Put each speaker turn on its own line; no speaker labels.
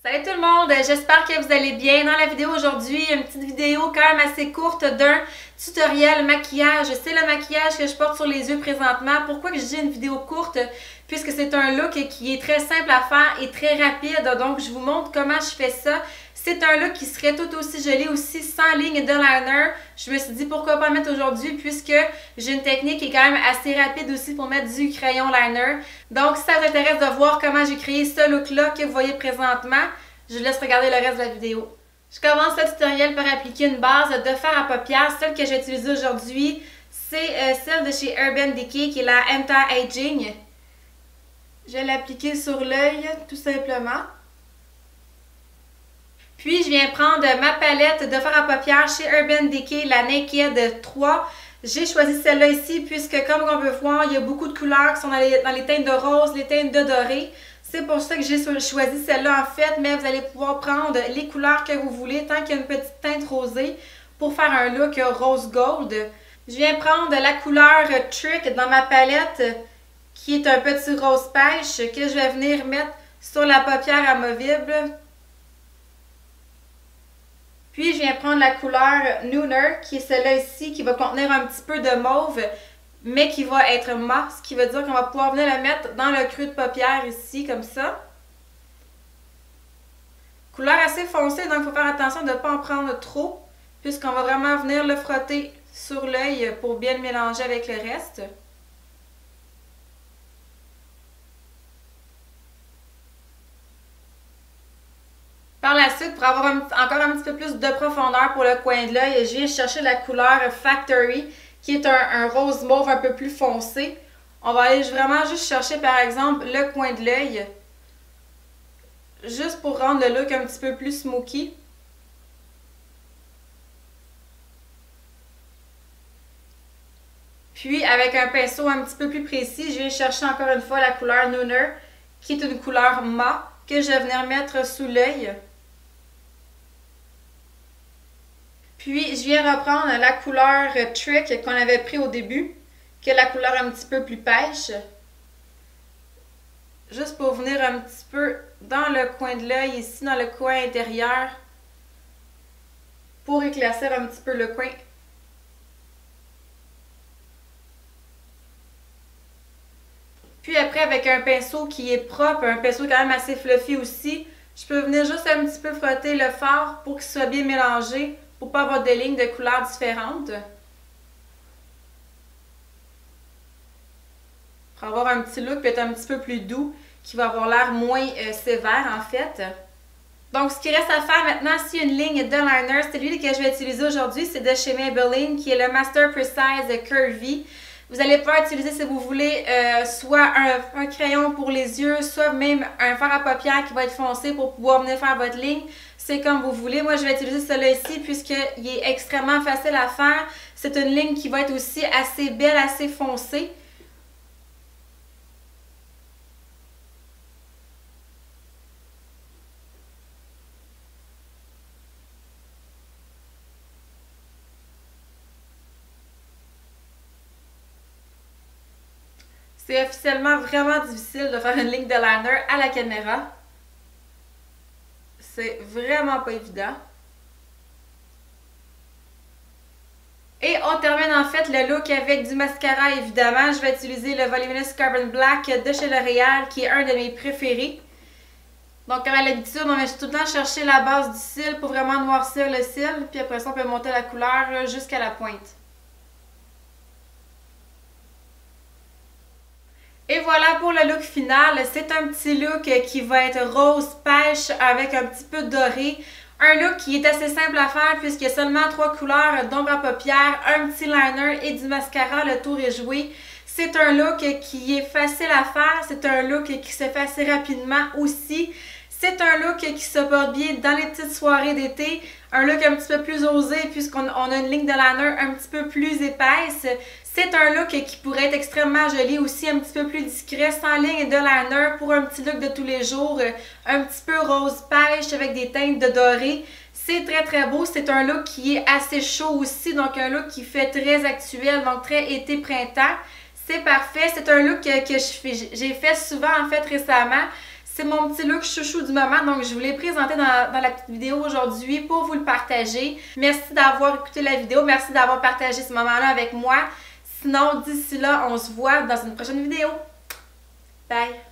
Salut tout le monde, j'espère que vous allez bien. Dans la vidéo aujourd'hui, une petite vidéo quand même assez courte d'un tutoriel maquillage. C'est le maquillage que je porte sur les yeux présentement. Pourquoi que je dis une vidéo courte? Puisque c'est un look qui est très simple à faire et très rapide. Donc je vous montre comment je fais ça. C'est un look qui serait tout aussi joli aussi sans ligne de liner. Je me suis dit pourquoi pas mettre aujourd'hui puisque j'ai une technique qui est quand même assez rapide aussi pour mettre du crayon liner. Donc si ça vous intéresse de voir comment j'ai créé ce look-là que vous voyez présentement, je vous laisse regarder le reste de la vidéo. Je commence le tutoriel par appliquer une base de fard à paupières. Celle que j'ai utilisée aujourd'hui, c'est celle de chez Urban Decay qui est la Anti-Aging. Je vais l'appliquer sur l'œil tout simplement. Puis, je viens prendre ma palette de fard à paupières chez Urban Decay, la Naked 3. J'ai choisi celle-là ici puisque, comme on peut voir, il y a beaucoup de couleurs qui sont dans les teintes de rose, les teintes de doré. C'est pour ça que j'ai choisi celle-là en fait, mais vous allez pouvoir prendre les couleurs que vous voulez tant qu'il y a une petite teinte rosée pour faire un look rose gold. Je viens prendre la couleur Trick dans ma palette qui est un petit rose pêche que je vais venir mettre sur la paupière amovible. Puis, je viens prendre la couleur Nooner, qui est celle-là ici, qui va contenir un petit peu de mauve, mais qui va être mat, ce qui veut dire qu'on va pouvoir venir la mettre dans le creux de paupière ici, comme ça. Couleur assez foncée, donc il faut faire attention de ne pas en prendre trop, puisqu'on va vraiment venir le frotter sur l'œil pour bien le mélanger avec le reste. Par la suite, pour avoir encore un petit peu plus de profondeur pour le coin de l'œil, je viens chercher la couleur Factory, qui est un rose mauve un peu plus foncé. On va aller vraiment juste chercher, par exemple, le coin de l'œil, juste pour rendre le look un petit peu plus smoky. Puis, avec un pinceau un petit peu plus précis, je viens chercher encore une fois la couleur Nooner, qui est une couleur mat, que je vais venir mettre sous l'œil. Puis, je viens reprendre la couleur Trick qu'on avait pris au début, qui est la couleur un petit peu plus pêche. Juste pour venir un petit peu dans le coin de l'œil, ici, dans le coin intérieur, pour éclaircir un petit peu le coin. Puis après, avec un pinceau qui est propre, un pinceau quand même assez fluffy aussi, je peux venir juste un petit peu frotter le fard pour qu'il soit bien mélangé, pour ne pas avoir des lignes de couleurs différentes. Pour avoir un petit look peut-être un petit peu plus doux, qui va avoir l'air moins sévère en fait. Donc ce qui reste à faire maintenant, c'est une ligne de liner. Celui que je vais utiliser aujourd'hui, c'est de chez Maybelline, qui est le Master Precise Curvy. Vous allez pouvoir utiliser, si vous voulez, soit un crayon pour les yeux, soit même un fard à paupières qui va être foncé pour pouvoir venir faire votre ligne. C'est comme vous voulez. Moi, je vais utiliser celui-là ici puisqu'il est extrêmement facile à faire. C'est une ligne qui va être aussi assez belle, assez foncée. C'est officiellement vraiment difficile de faire une ligne de liner à la caméra. C'est vraiment pas évident. Et on termine en fait le look avec du mascara évidemment. Je vais utiliser le Voluminous Carbon Black de chez L'Oréal qui est un de mes préférés. Donc comme à l'habitude, on va tout le temps chercher la base du cil pour vraiment noircir le cil. Puis après ça, on peut monter la couleur jusqu'à la pointe. Et voilà pour le look final. C'est un petit look qui va être rose pêche avec un petit peu doré. Un look qui est assez simple à faire puisqu'il y a seulement 3 couleurs d'ombre à paupières, un petit liner et du mascara. Le tour est joué. C'est un look qui est facile à faire. C'est un look qui se fait assez rapidement aussi. C'est un look qui se porte bien dans les petites soirées d'été. Un look un petit peu plus osé puisqu'on a une ligne de liner un petit peu plus épaisse. C'est un look qui pourrait être extrêmement joli aussi, un petit peu plus discret, sans ligne de liner pour un petit look de tous les jours. Un petit peu rose pêche avec des teintes de doré. C'est très très beau. C'est un look qui est assez chaud aussi, donc un look qui fait très actuel, donc très été-printemps. C'est parfait. C'est un look que j'ai fait souvent en fait récemment. C'est mon petit look chouchou du moment, donc je vous l'ai présenté dans la petite vidéo aujourd'hui pour vous le partager. Merci d'avoir écouté la vidéo, merci d'avoir partagé ce moment-là avec moi. Sinon, d'ici là, on se voit dans une prochaine vidéo. Bye!